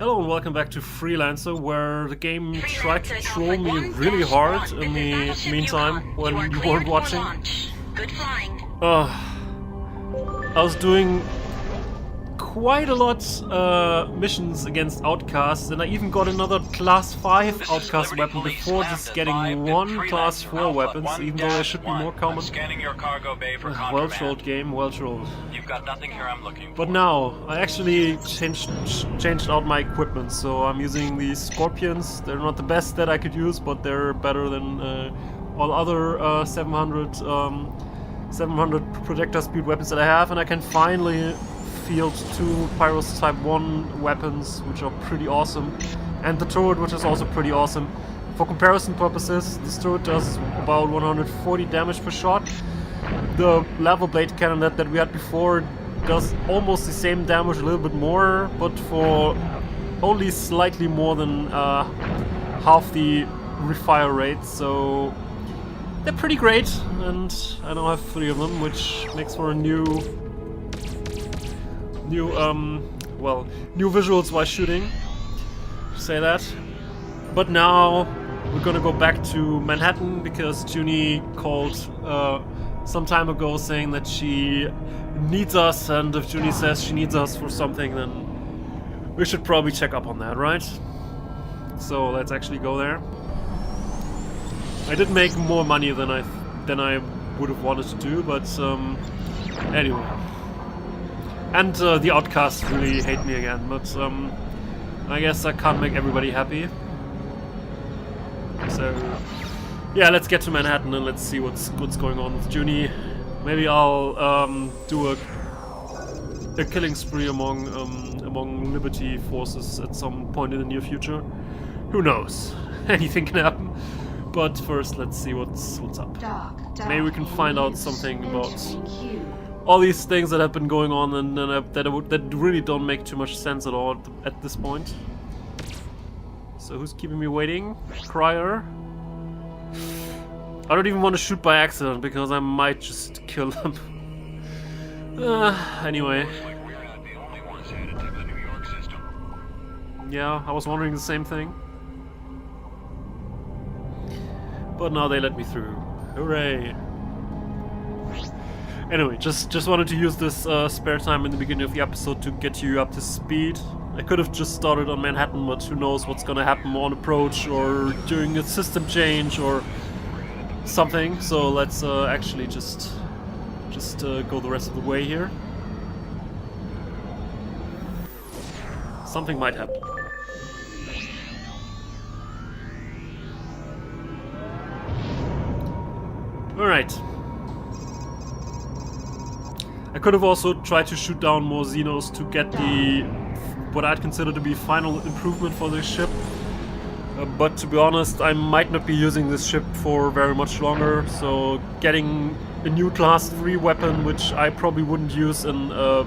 Hello and welcome back to Freelancer, where the game tried to troll me really hard in the meantime when you weren't watching. Good flying. I was doing quite a lot missions against outcasts, and I even got another class 5 outcast weapon before just getting one class 4 weapens, even though there should be more common. Well trolled game, well trolled. You've got nothing here I'm looking for. But now, I actually changed out my equipment, so I'm using these Scorpions. They're not the best that I could use, but they're better than all other 700 projectile speed weapons that I have, and I can finally field 2 Pyros Type 1 weapons, which are pretty awesome, and the turret, which is also pretty awesome. For comparison purposes, this turret does about 140 damage per shot. The level blade cannon that we had before does almost the same damage, a little bit more, but for only slightly more than half the refire rate, so they're pretty great, and I now have 3 of them, which makes for a new visuals while shooting, say that. But now we're gonna go back to Manhattan because Junie called some time ago saying that she needs us, and if Junie says she needs us for something, then we should probably check up on that, right? So let's actually go there. I did make more money than I would have wanted to do, but anyway. And the outcasts really hate me again, but I guess I can't make everybody happy. So yeah, let's get to Manhattan and let's see what's going on with Junie. Maybe I'll do a killing spree among Liberty forces at some point in the near future. Who knows? Anything can happen. But first, let's see what's up. Maybe we can find out something about all these things that have been going on and that really don't make too much sense at all at this point. So who's keeping me waiting? Crier? I don't even want to shoot by accident because I might just kill them. Anyway. Yeah, I was wondering the same thing. But now they let me through. Hooray! Anyway, just wanted to use this spare time in the beginning of the episode to get you up to speed. I could have just started on Manhattan, but who knows what's gonna happen on approach or during a system change or something. So let's actually just go the rest of the way here. Something might happen. Alright. I could have also tried to shoot down more Xenos to get what I'd consider to be final improvement for this ship. But to be honest, I might not be using this ship for very much longer, so getting a new class 3 weapon, which I probably wouldn't use in a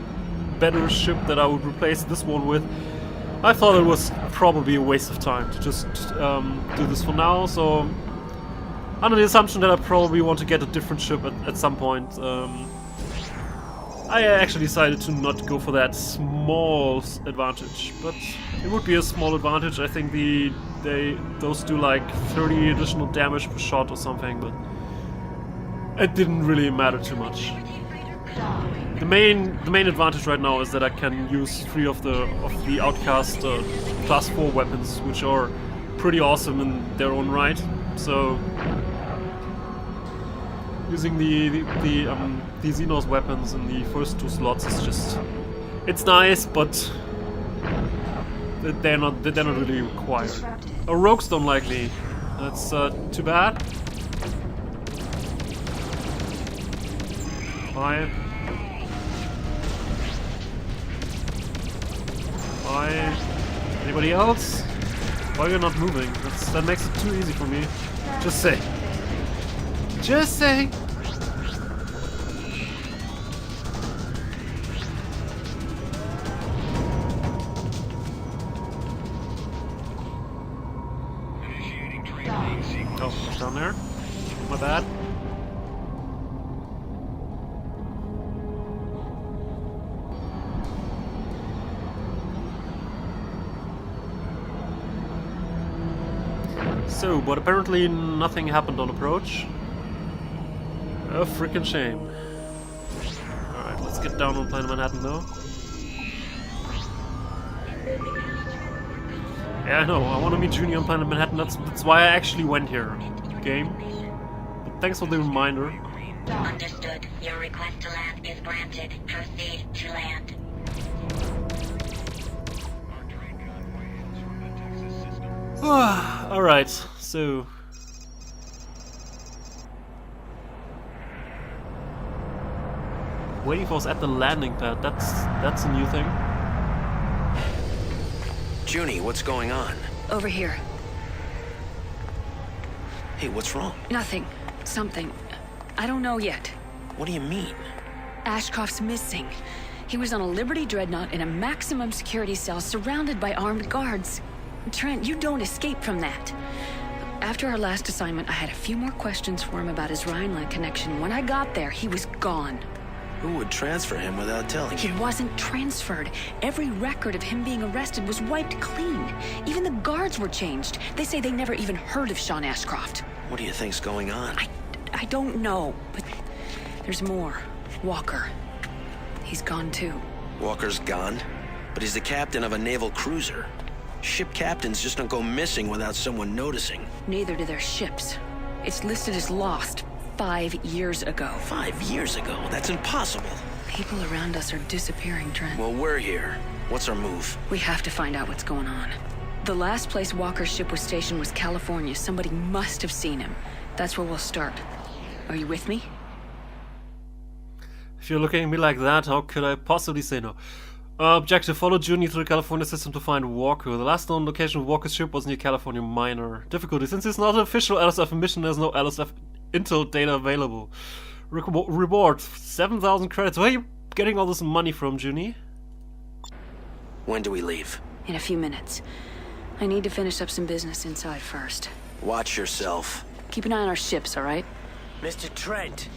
better ship that I would replace this one with, I thought it was probably a waste of time to just do this for now, so under the assumption that I probably want to get a different ship at some point, I actually decided to not go for that small advantage, but it would be a small advantage. I think those do like 30 additional damage per shot or something, but it didn't really matter too much. The main advantage right now is that I can use 3 of the outcast class 4 weapons, which are pretty awesome in their own right. So using the Xenos weapons in the first 2 slots is just, it's nice, but they're not really required. Oh, rogues don't like me. That's too bad. Bye. Bye. Anybody else? Why are you not moving? That makes it too easy for me. Just say. Just saying. Oh, it's down there. My bad. So, but apparently nothing happened on approach. A freaking shame. Alright, let's get down on Planet Manhattan now. Yeah, I know, I want to meet Junior on Planet Manhattan, that's why I actually went here. Game. But thanks for the reminder. Understood. Your request to land is granted. Proceed to land. Alright, so... Waiting for us at the landing pad, that's a new thing. Junie, what's going on? Over here. Hey, what's wrong? Nothing. Something. I don't know yet. What do you mean? Ashcroft's missing. He was on a Liberty Dreadnought in a maximum security cell surrounded by armed guards. Trent, you don't escape from that. After our last assignment, I had a few more questions for him about his Rhineland connection. When I got there, he was gone. Who would transfer him without telling He you? wasn't transferred. Every record of him being arrested was wiped clean. Even the guards were changed. They say they never even heard of Sean Ashcroft. What do you think's going on? I don't know, but there's more. Walker. He's gone too. Walker's gone? But he's the captain of a naval cruiser. Ship captains just don't go missing without someone noticing. Neither do their ships. It's listed as lost 5 years ago. 5 years ago? That's impossible. People around us are disappearing, Trent. Well, we're here. What's our move? We have to find out what's going on. The last place Walker's ship was stationed was California. Somebody must have seen him. That's where we'll start. Are you with me? If you're looking at me like that, how could I possibly say no? Objective, follow Junie through the California system to find Walker. The last known location of Walker's ship was near California Minor. Difficulty, since it's not an official LSF mission, there's no LSF intel data available. Reward, 7,000 credits. Where are you getting all this money from, Junie? When do we leave? In a few minutes. I need to finish up some business inside first. Watch yourself. Keep an eye on our ships, all right? Mr. Trent,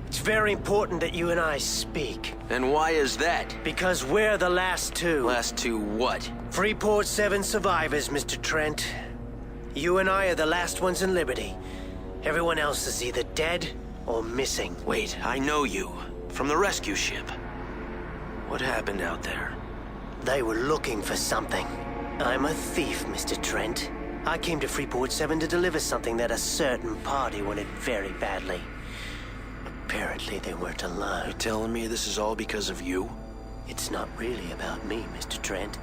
it's very important that you and I speak. And why is that? Because we're the last two. Last two what? Freeport 7 survivors, Mr. Trent. You and I are the last ones in Liberty. Everyone else is either dead or missing. Wait, I know you. From the rescue ship. What happened out there? They were looking for something. I'm a thief, Mr. Trent. I came to Freeport 7 to deliver something that a certain party wanted very badly. Apparently they weren't alone. You're telling me this is all because of you? It's not really about me, Mr. Trent.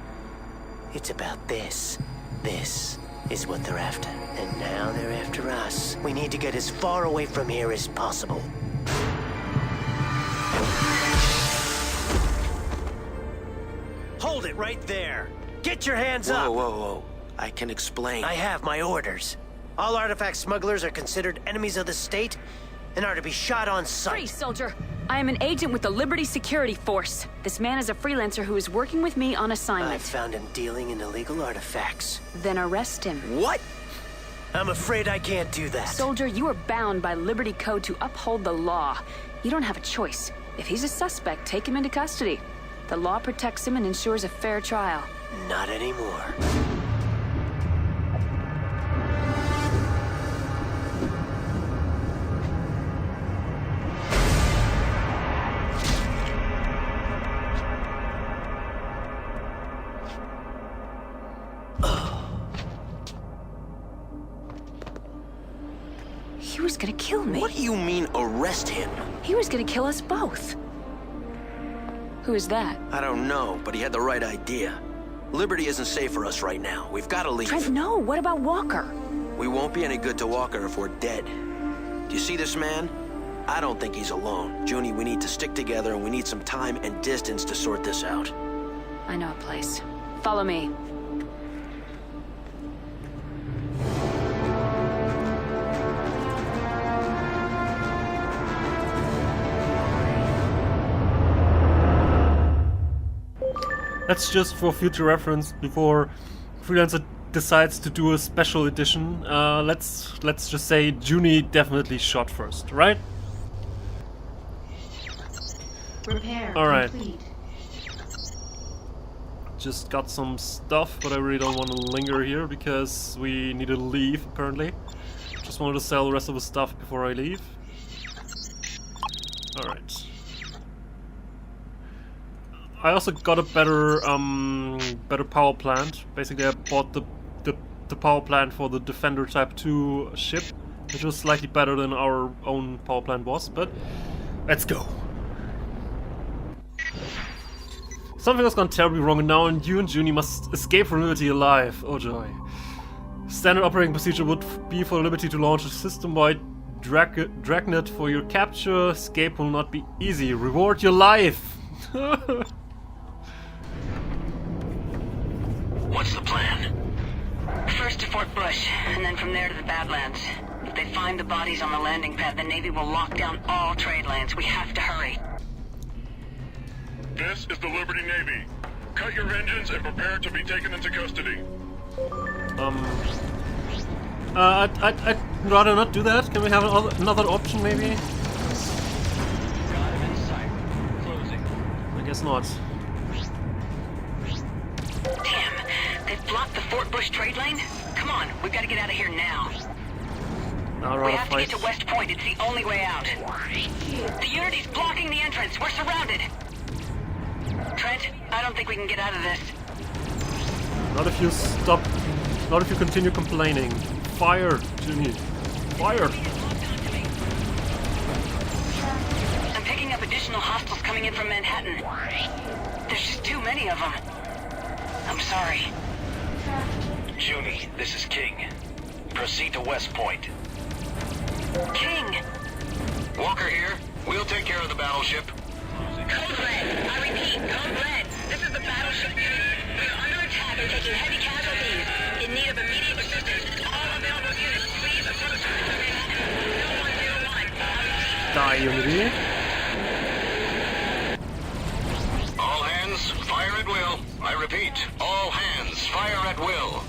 It's about this. This is what they're after. And now they're after us. We need to get as far away from here as possible. Hold it right there! Get your hands Whoa, up! whoa, whoa. I can explain. I have my orders. All artifact smugglers are considered enemies of the state and are to be shot on sight. Freeze, soldier! I am an agent with the Liberty Security Force. This man is a freelancer who is working with me on I assignment. found him dealing in illegal artifacts. Then arrest him. What? I'm afraid I can't do that. Soldier, you are bound by Liberty Code to uphold the law. You don't have a choice. If he's a suspect, take him into custody. The law protects him and ensures a fair trial. Not anymore. He was gonna kill me. What do you mean, arrest him? He was gonna kill us both. Who is that? I don't know, but he had the right idea. Liberty isn't safe for us right now. We've got to leave. Trent, no. What about Walker? We won't be any good to Walker if we're dead. Do you see this man? I don't think he's alone. Junie, we need to stick together and we need some time and distance to sort this out. I know a place. Follow me. That's just for future reference before Freelancer decides to do a special edition. Let's just say Junie definitely shot first, right? Repair All right. complete. just got some stuff, but I really don't want to linger here because we need to leave apparently. Just wanted to sell the rest of the stuff before I leave. Alright. I also got a better better power plant. Basically I bought the power plant for the Defender Type 2 ship, which was slightly better than our own power plant was, but let's go. Something has gone terribly wrong and now you and Junie must escape from Liberty alive. Oh joy. Standard operating procedure would be for Liberty to launch a system-wide dragnet for your capture. Escape will not be easy. Reward your life! What's the plan? First to Fort Bush, and then from there to the Badlands. If they find the bodies on the landing pad, the Navy will lock down all trade lanes. We have to hurry. This is the Liberty Navy. Cut your engines and prepare to be taken into custody. I'd rather not do that. Can we have another option, maybe? Got him in sight. Closing. I guess not. Damn, they've blocked the Fort Bush trade lane? Come on, we've got to get out of here now. I'd We rather have to fight. get to West Point. It's the only way out. The Unity's blocking the entrance. We're surrounded. Trent, I don't think we can get out of this. Not if you stop. Not if you continue complaining. Fire, Junie. Fire! I'm picking up additional hostiles coming in from Manhattan. There's just too many of them. I'm sorry. Junie, this is King. Proceed to West Point. King! Walker here. We'll take care of the battleship. Code Red! I repeat, Code Red! This is the battleship. We're under attack and taking heavy casualties. In need of immediate assistance. All available units, please approach Manhattan. 0101. Die, Unity. All hands, fire at will. I repeat, all hands, fire at will.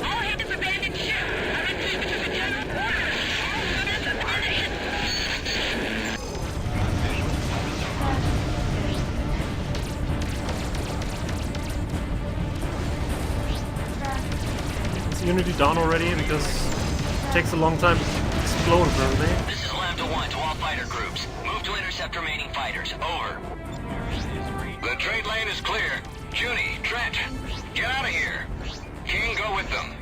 All hands abandoned ship! I repeat, this is a general order! All units report hit! Is Unity down already? Because it takes a long time to explode apparently. This is Lambda 1 to all fighter groups. Move to intercept remaining fighters. Over. The trade lane is clear. Junie, Trent, get out of here. King, go with them.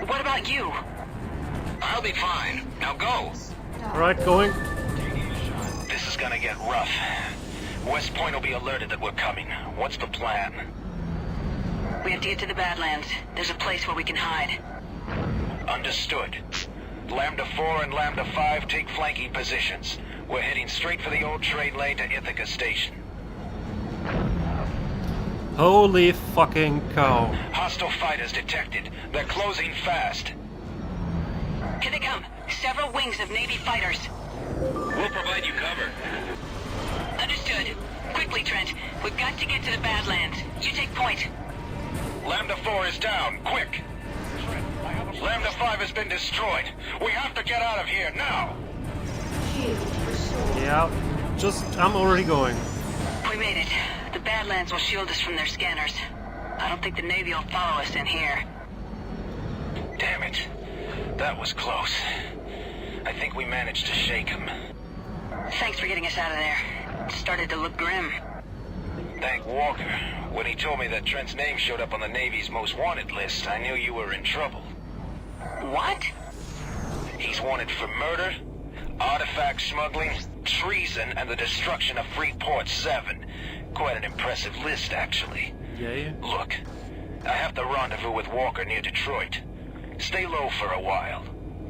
What about you? I'll be fine. Now go. Alright, going. This is gonna get rough. West Point will be alerted that we're coming. What's the plan? We have to get to the Badlands. There's a place where we can hide. Understood. Lambda 4 and Lambda 5 take flanking positions. We're heading straight for the old trade lane to Ithaca Station. Holy fucking cow. Hostile fighters detected. They're closing fast. Here they come. Several wings of Navy fighters. We'll provide you cover. Understood. Quickly, Trent. We've got to get to the Badlands. You take point. Lambda 4 is down. Quick! Lambda 5 has been destroyed. We have to get out of here now! Yeah, I'm already going. We made it. The Badlands will shield us from their scanners. I don't think the Navy will follow us in here. Damn it. That was close. I think we managed to shake him. Thanks for getting us out of there. It started to look grim. Thank Walker. When he told me that Trent's name showed up on the Navy's most wanted list, I knew you were in trouble. What? He's wanted for murder, artifact smuggling, treason, and the destruction of Freeport 7. Quite an impressive list, actually. Yay. Look, I have to rendezvous with Walker near Detroit. Stay low for a while.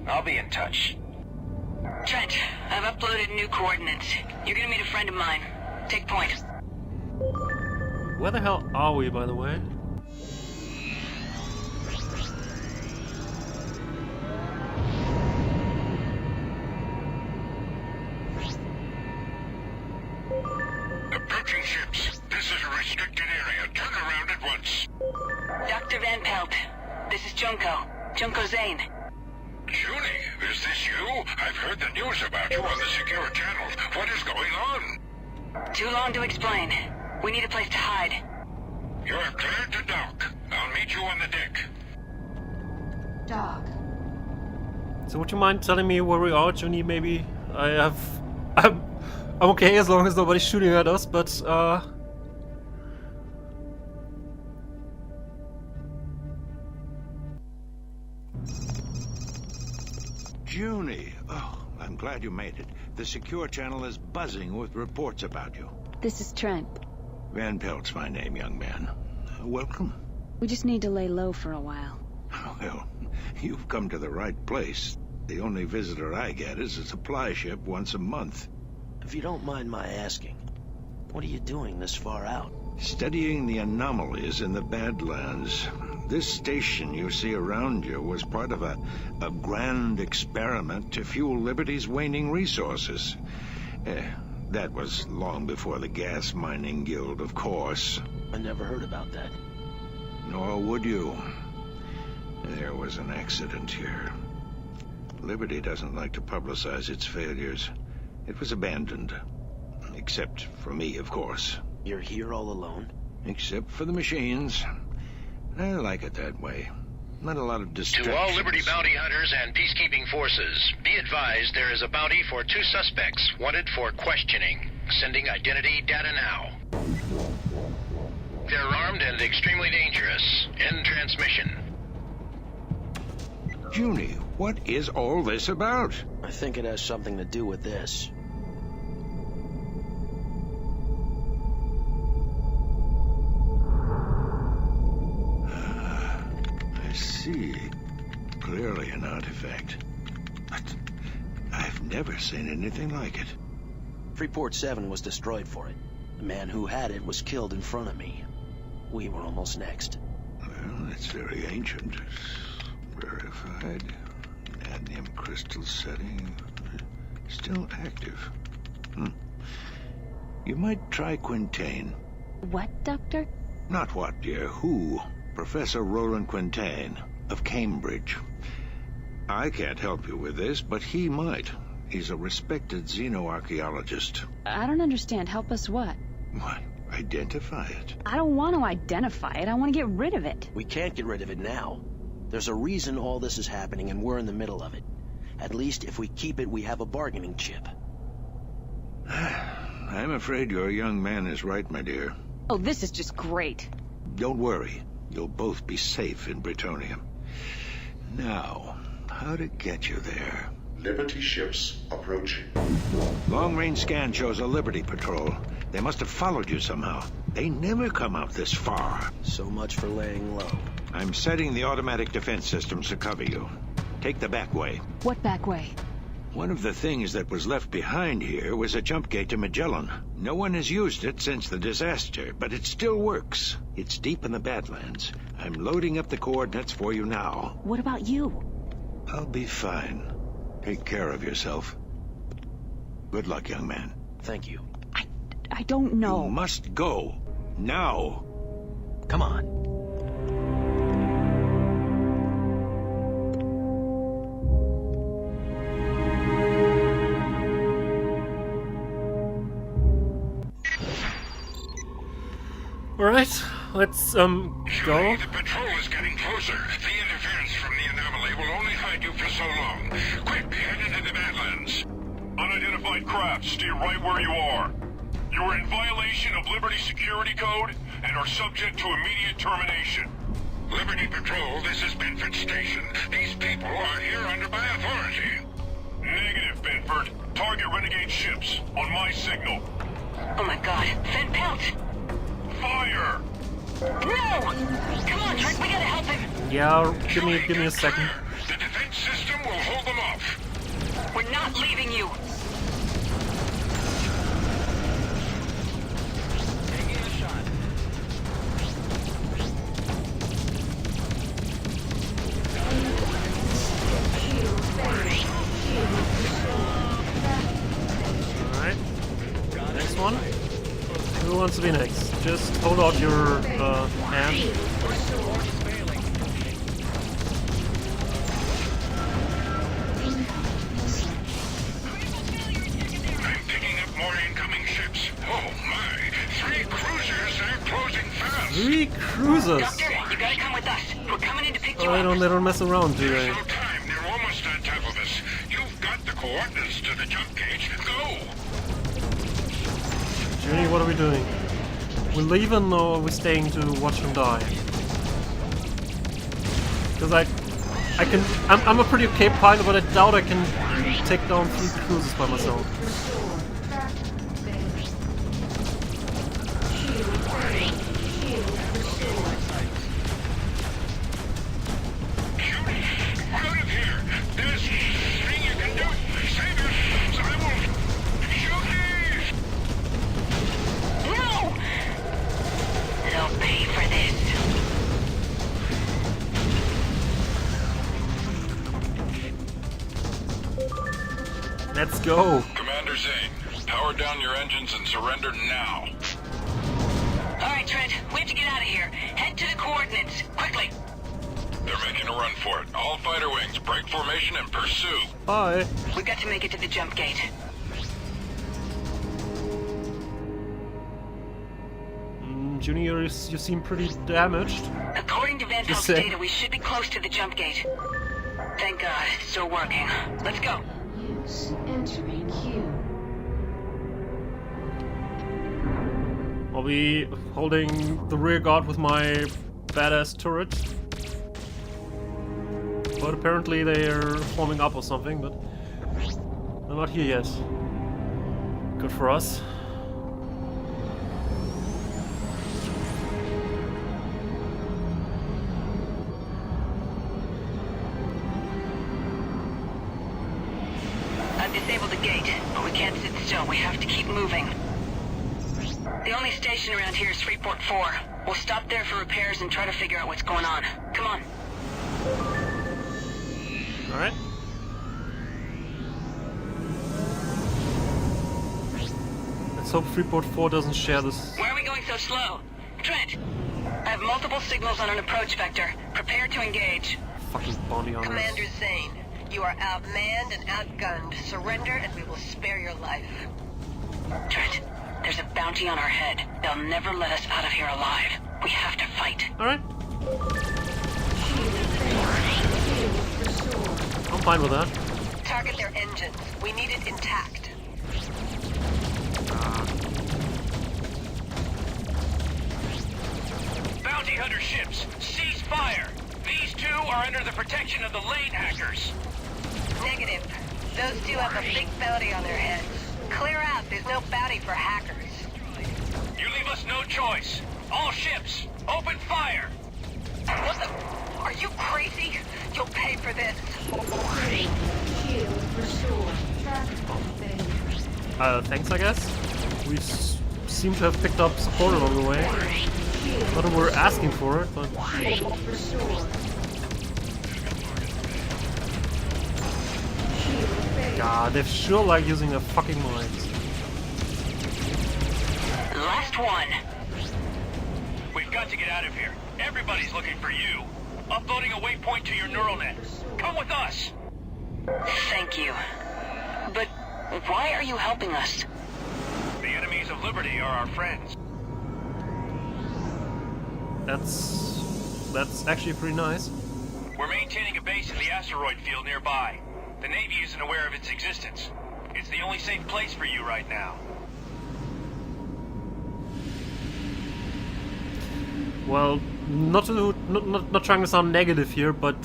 I'll be in touch. Trent, I've uploaded new coordinates. You're gonna meet a friend of mine. Take point. Where the hell are we, by the way? Approaching ships. This is a restricted area. Turn around at once. Dr. Van Pelt. This is Junko. Junko Zane. Junie, is this you? I've heard the news about you on the secure channels. What is going on? Too long to explain. We need a place to hide. You're cleared to dock. I'll meet you on the deck. Dock. So would you mind telling me where we are, Junie? Maybe I'm okay as long as nobody's shooting at us, but Junie, oh, I'm glad you made it. The secure channel is buzzing with reports about you. This is Trent. Van Pelt's my name, young man. Welcome. We just need to lay low for a while. Well, you've come to the right place. The only visitor I get is a supply ship once a month. If you don't mind my asking, what are you doing this far out? Studying the anomalies in the Badlands. This station you see around you was part of a grand experiment to fuel Liberty's waning resources. That was long before the Gas Mining Guild, of course. I never heard about that. Nor would you. There was an accident here. Liberty doesn't like to publicize its failures. It was abandoned. Except for me, of course. You're here all alone? Except for the machines. I like it that way. Not a lot of distractions. To all Liberty bounty hunters and peacekeeping forces, be advised there is a bounty for 2 suspects wanted for questioning. Sending identity data now. They're armed and extremely dangerous. End transmission. Junie, what is all this about? I think it has something to do with this. I see. Clearly an artifact. But I've never seen anything like it. Freeport 7 was destroyed for it. The man who had it was killed in front of me. We were almost next. Well, it's very ancient. Verified. Cadmium crystal setting. Still active. You might try Quintain. What, Doctor? Not what, dear. Who? Professor Roland Quintain of Cambridge. I can't help you with this, but he might. He's a respected xenoarchaeologist. I don't understand. Help us what? What? Identify it. I don't want to identify it. I want to get rid of it. We can't get rid of it now. There's a reason all this is happening, and we're in the middle of it. At least if we keep it, we have a bargaining chip. I'm afraid your young man is right, my dear. Oh, this is just great. Don't worry. You'll both be safe in Britonia. Now, how to get you there? Liberty ships approaching. Long-range scan shows a Liberty patrol. They must have followed you somehow. They never come out this far. So much for laying low. I'm setting the automatic defense systems to cover you. Take the back way. What back way? One of the things that was left behind here was a jump gate to Magellan. No one has used it since the disaster, but it still works. It's deep in the Badlands. I'm loading up the coordinates for you now. What about you? I'll be fine. Take care of yourself. Good luck, young man. Thank you. I don't know. You must go. Now. Come on. alright, let's go. The patrol is getting closer. The interference from the anomaly will only hide you for so long. Quick, head into the Badlands. Unidentified craft, stay right where you are. You are in violation of Liberty Security Code and are subject to immediate termination. Liberty Patrol, this is Benford Station. These people are here under my authority. Negative, Benford. Target renegade ships on my signal. Oh my god, Van Pelt! Fire! No! Come on, Trent, we gotta help him! Yeah, give me a second. The defense system will hold them off. We're not leaving you! Alright. Next one. Who wants to be next? Just hold out your hand. I'm picking up more incoming ships. Oh my! 3 cruisers are closing fast. 3 cruisers. Doctor, you gotta come with us. We're coming in to pick you Oh, up. they don't mess around, do they? There's no time. They're almost on top of us. You've got the coordinates to the jump gate. Go! Junie, what are we doing? We're leaving or are we staying to watch him die? Because I'm a pretty okay pilot, but I doubt I can take down 3 cruisers by myself. Out of here! There's nothing you can do. Save yourselves. I will shoot these! No! They'll pay for this. Let's go! Commander Zane, power down your engines and surrender now. Alright, Trent, we have to get out of here. Head to the coordinates. Quickly. They're making a run for it. All fighter wings, break formation and pursue. Bye! We've got to make it to the jump gate. Junior, you seem pretty damaged. According to Van Pelt's say. data, we should be close to the jump gate. Thank God, it's still working. Let's go. Use entering queue. I'll be holding the rear guard with my badass turret. But apparently they're forming up or something, but they're not here yet. Good for us. I've disabled the gate, but we can't sit still. We have to keep moving. The only station around here is Freeport 4. We'll stop there for repairs and try to figure out what's going on. Come on. Alright. Let's hope Freeport 4 doesn't share this. Why are we going so slow? Trent, I have multiple signals on an approach vector. Prepare to engage. Fucking bounty hunters. Commander Zane, you are outmanned and outgunned. Surrender and we will spare your life. Trent, there's a bounty on our head. They'll never let us out of here alive. We have to fight. Alright. I'm fine with that. Target their engines. We need it intact. Bounty hunter ships, cease fire! These two are under the protection of the lane hackers. Negative. Those two have a big bounty on their heads. Clear out. There's no bounty for hackers. You leave us no choice. All ships, open fire! What the? Are you crazy? You'll pay for this. Shield restored. Traffic failure. Thanks, I guess. We seem to have picked up support along the way. Not that we're asking for it, but... Shield restored. Shield failure. God, they sure like using their fucking minds. Last one. We've got to get out of here. Everybody's looking for you. Uploading a waypoint to your neural net. Come with us! Thank you. But why are you helping us? The enemies of liberty are our friends. That's actually pretty nice. We're maintaining a base in the asteroid field nearby. The Navy isn't aware of its existence. It's the only safe place for you right now. Well, not trying to sound negative here, but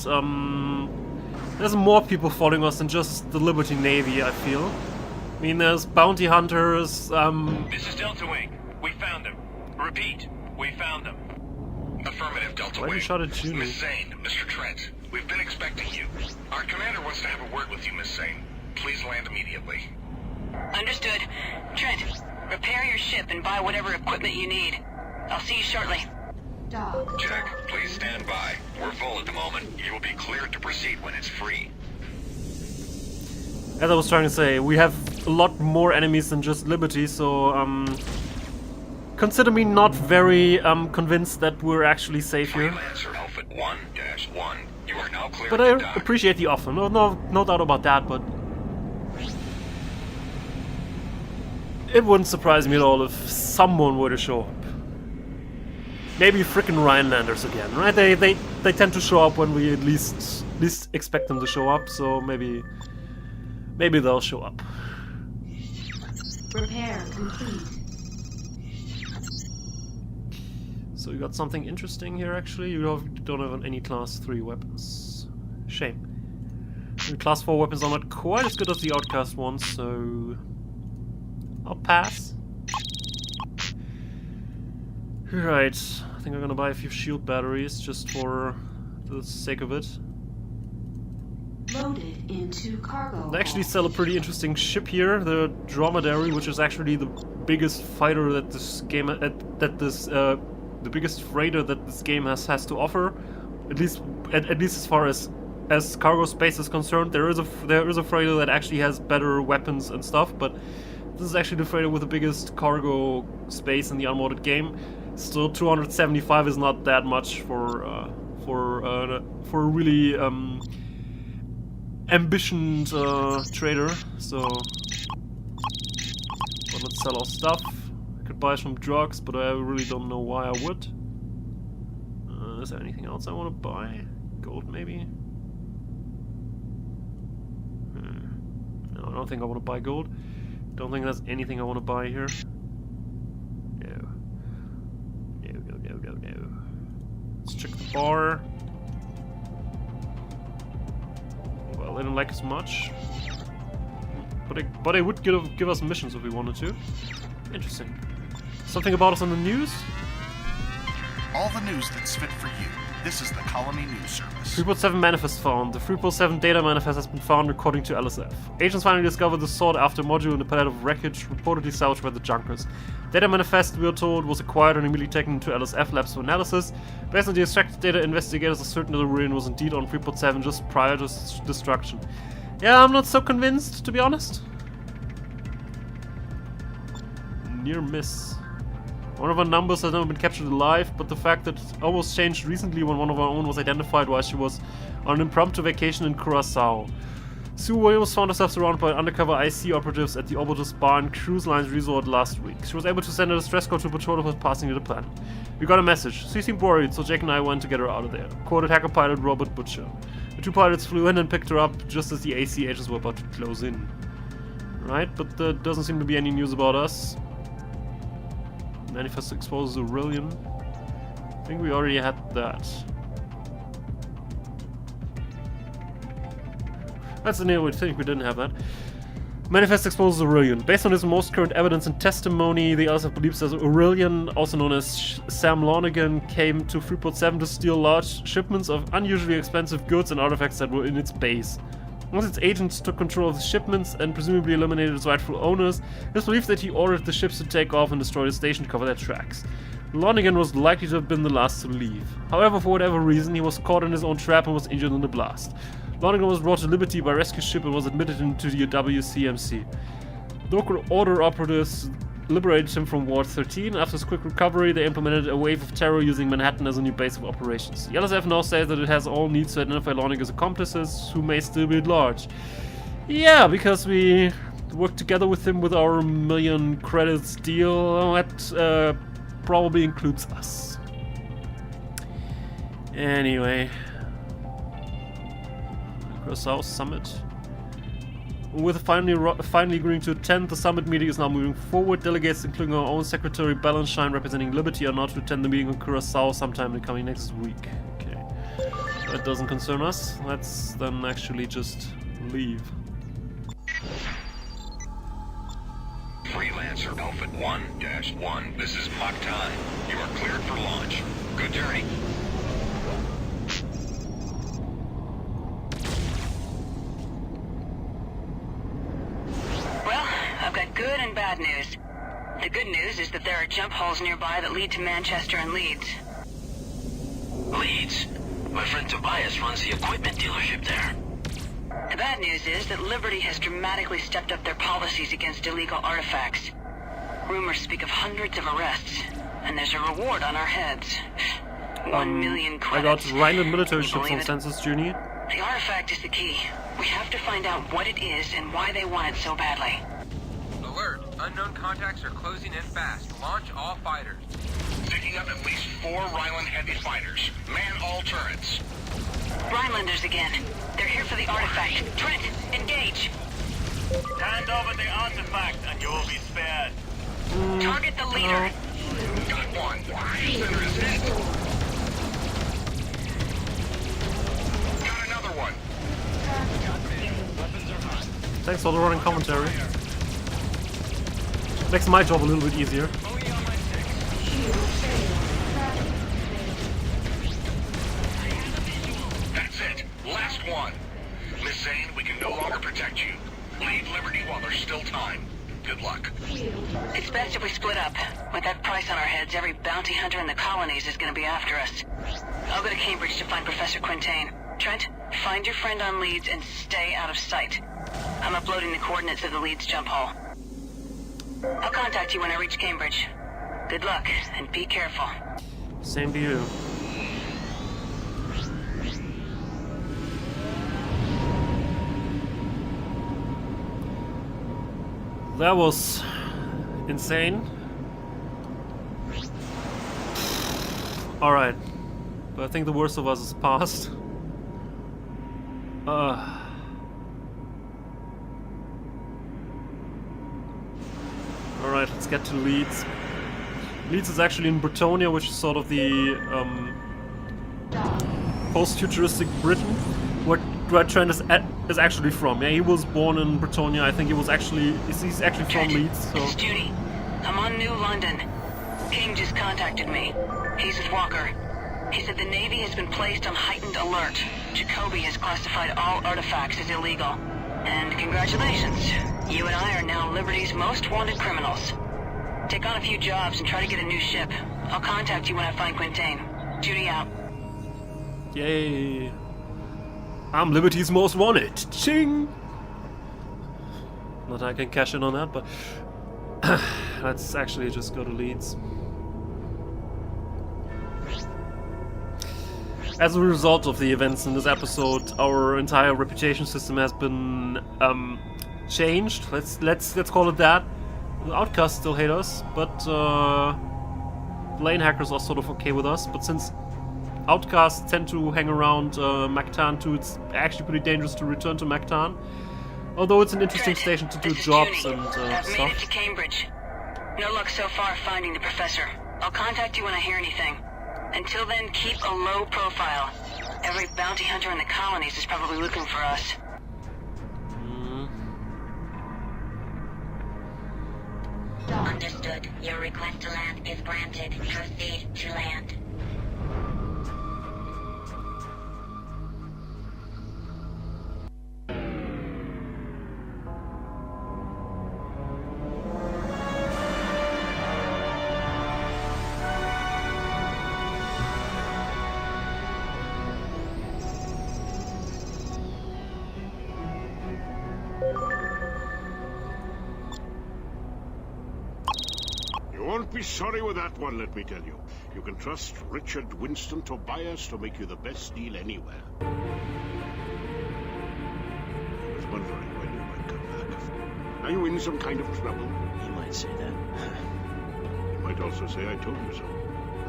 there's more people following us than just the Liberty Navy, I feel. I mean, there's bounty hunters, This is Delta Wing. We found them. Repeat, we found them. Affirmative, Delta Why did you Wing. shout at Junie? Miss Zane, Mr. Trent, we've been expecting you. Our commander wants to have a word with you, Miss Zane. Please land immediately. Understood. Trent, repair your ship and buy whatever equipment you need. I'll see you shortly. Dock. Jack, please stand by. We're full at the moment. You will be cleared to proceed when it's free. as I was trying to say, we have a lot more enemies than just Liberty, so consider me not very convinced that we're actually safe here. Freelancer Alpha 1-1. You are now cleared But to I dock. appreciate the offer, no doubt about that, but it wouldn't surprise me at all if someone were to show up. maybe frickin' Rhinelanders again, right? They tend to show up when we at least expect them to show up, so maybe they'll show up. Repair complete. So you got something interesting here actually. You don't have any class 3 weapons. Shame. The class 4 weapons are not quite as good as the Outcast ones, so I'll pass. Right, I think I'm gonna buy a few shield batteries just for the sake of it. Loaded into cargo. They actually sell a pretty interesting ship here, the Dromedary, which is actually the biggest fighter that this game the biggest freighter that this game has to offer. At least as far as cargo space is concerned, there is a freighter that actually has better weapons and stuff, but this is actually the freighter with the biggest cargo space in the unmodded game. Still, 275 is not that much for a really ambitioned trader. So, but let's sell our stuff. I could buy some drugs, but I really don't know why I would. Is there anything else I want to buy? Gold, maybe? No, I don't think I want to buy gold. Don't think there's anything I want to buy here. No. No. Let's check the bar. Well, they don't like us much. But they would give us missions if we wanted to. Interesting. Something about us on the news? All the news that's fit for you. This is the Colony News Service. Freeport 7 manifest found. The Freeport 7 data manifest has been found according to LSF. Agents finally discovered the sought-after module in the pallet of wreckage reportedly salvaged by the Junkers. Data manifest, we are told, was acquired and immediately taken into LSF labs for analysis. Based on the extracted data, investigators are certain that the ruin was indeed on Freeport 7 just prior to its destruction. Yeah, I'm not so convinced, to be honest. Near miss. One of our numbers has never been captured alive, but the fact that it almost changed recently when one of our own was identified while she was on an impromptu vacation in Curaçao. Sue Williams found herself surrounded by undercover IC operatives at the Obotus Bar and Cruise Lines Resort last week. She was able to send a distress call to a patrol who was passing the planet. We got a message. She seemed worried, so Jake and I went to get her out of there. Quoted hacker pilot Robert Butcher. The two pilots flew in and picked her up just as the AC agents were about to close in. Right, but there doesn't seem to be any news about us. Manifest exposes Aurelian. I think we already had that. That's the name. We think we didn't have that. Manifest exposes Aurelian. Based on his most current evidence and testimony, the LSF believes that Aurelian, also known as Sam Lonigan, came to Freeport 7 to steal large shipments of unusually expensive goods and artifacts that were in its base. Once its agents took control of the shipments and presumably eliminated its rightful owners, it is believed that he ordered the ships to take off and destroy the station to cover their tracks. Lonigan was likely to have been the last to leave. However, for whatever reason, he was caught in his own trap and was injured in the blast. Lonigan was brought to liberty by rescue ship and was admitted into the WCMC. Local order operatives liberated him from Ward 13. After his quick recovery, they implemented a wave of terror using Manhattan as a new base of operations. The LSF now says that it has all needs to identify Lonigan's accomplices, who may still be at large. Yeah, because we worked together with him with our 1 million credits deal. That probably includes us. Anyway. Curaçao Summit. With finally agreeing to attend, the summit meeting is now moving forward. Delegates, including our own Secretary Balanshine representing Liberty, are now to attend the meeting in Curaçao sometime in the coming next week. Okay. That doesn't concern us. Let's then actually just leave. Freelancer Outfit 1-1. This is Mach time. You are cleared for launch. Good journey. Good and bad news. The good news is that there are jump holes nearby that lead to Manchester and Leeds. Leeds? My friend Tobias runs the equipment dealership there. The bad news is that Liberty has dramatically stepped up their policies against illegal artifacts. Rumors speak of hundreds of arrests, and there's a reward on our heads. 1 million credits. I got Rhineland military ships on census, Junie. The artifact is the key. We have to find out what it is and why they want it so badly. Alert! Unknown contacts are closing in fast. Launch all fighters. Picking rounding up at least 4 Ryland heavy fighters. Man all turrets. Rhinelanders again. They're here for the artifact. Trent, engage. Hand over the artifact and you will be spared. Target the leader. Got one. Center is hit. Got another one. Thanks for the running commentary. Makes my job a little bit easier. That's it. Last one. Miss Zane, we can no longer protect you. Leave Liberty while there's still time. Good luck. It's best if we split up. With that price on our heads, every bounty hunter in the colonies is going to be after us. I'll go to Cambridge to find Professor Quintain. Trent, find your friend on Leeds and stay out of sight. I'm uploading the coordinates of the Leeds jump hole. I'll contact you when I reach Cambridge. Good luck, and be careful. Same to you. That was insane. Alright. But I think the worst of us is past. Alright, let's get to Leeds. Leeds is actually in Bretonia, which is sort of the post-futuristic Britain, where Trent is actually from. Yeah, he was born in Bretonia. I think he's actually from Leeds. So. It's Judy. I'm on New London. King just contacted me. He's with Walker. He said the Navy has been placed on heightened alert. Jacoby has classified all artifacts as illegal. And congratulations. You and I are now Liberty's most wanted criminals. Take on a few jobs and try to get a new ship. I'll contact you when I find Quintain. Judy out. Yay. I'm Liberty's most wanted. Ching! Not that I can cash in on that, but let's actually just go to Leeds. As a result of the events in this episode, our entire reputation system has been changed. Let's call it that. The Outcasts still hate us, but lane hackers are sort of okay with us. But since Outcasts tend to hang around Mactan too, it's actually pretty dangerous to return to Mactan. Although it's an interesting station to do jobs and I've made it to Cambridge. No luck so far finding the professor. I'll contact you when I hear anything. Until then, keep a low profile. Every bounty hunter in the colonies is probably looking for us. Understood. Your request to land is granted. Proceed to land. Won't be sorry with that one, let me tell you. You can trust Richard Winston Tobias to make you the best deal anywhere. I was wondering when you might come back. Are you in some kind of trouble? You might say that. You might also say I told you so.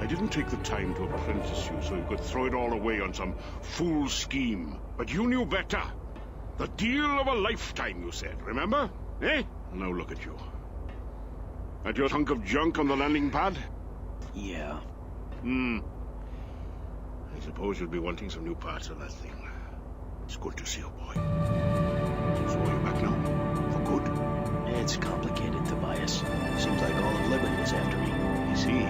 I didn't take the time to apprentice you so you could throw it all away on some fool scheme. But you knew better. The deal of a lifetime, you said, remember? Eh? Now look at you. At your hunk of junk on the landing pad? Yeah. I suppose you'll be wanting some new parts of that thing. It's good to see you, boy. So are you back now? For good? It's complicated, Tobias. Seems like all of Liberty is after me. I see.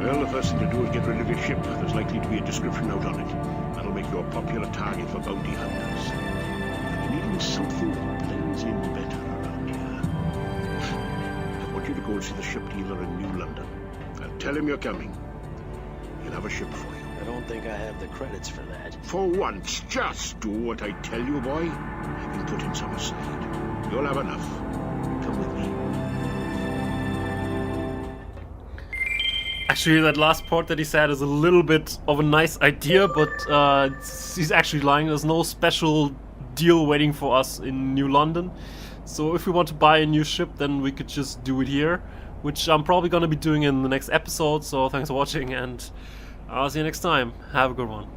Well, the first thing to do is get rid of your ship. There's likely to be a description out on it. That'll make you a popular target for bounty hunters. You'll be needing something that blends in better around here. I want you to go and see the ship dealer in New London. I'll tell him you're coming. He'll have a ship for you. I don't think I have the credits for that. For once, just do what I tell you, boy. I've been putting some aside. You'll have enough. Come with me. Actually, that last part that he said is a little bit of a nice idea, but he's actually lying. There's no special deal waiting for us in New London. So if we want to buy a new ship, then we could just do it here. which I'm probably gonna be doing in the next episode. So thanks for watching, and I'll see you next time. Have a good one.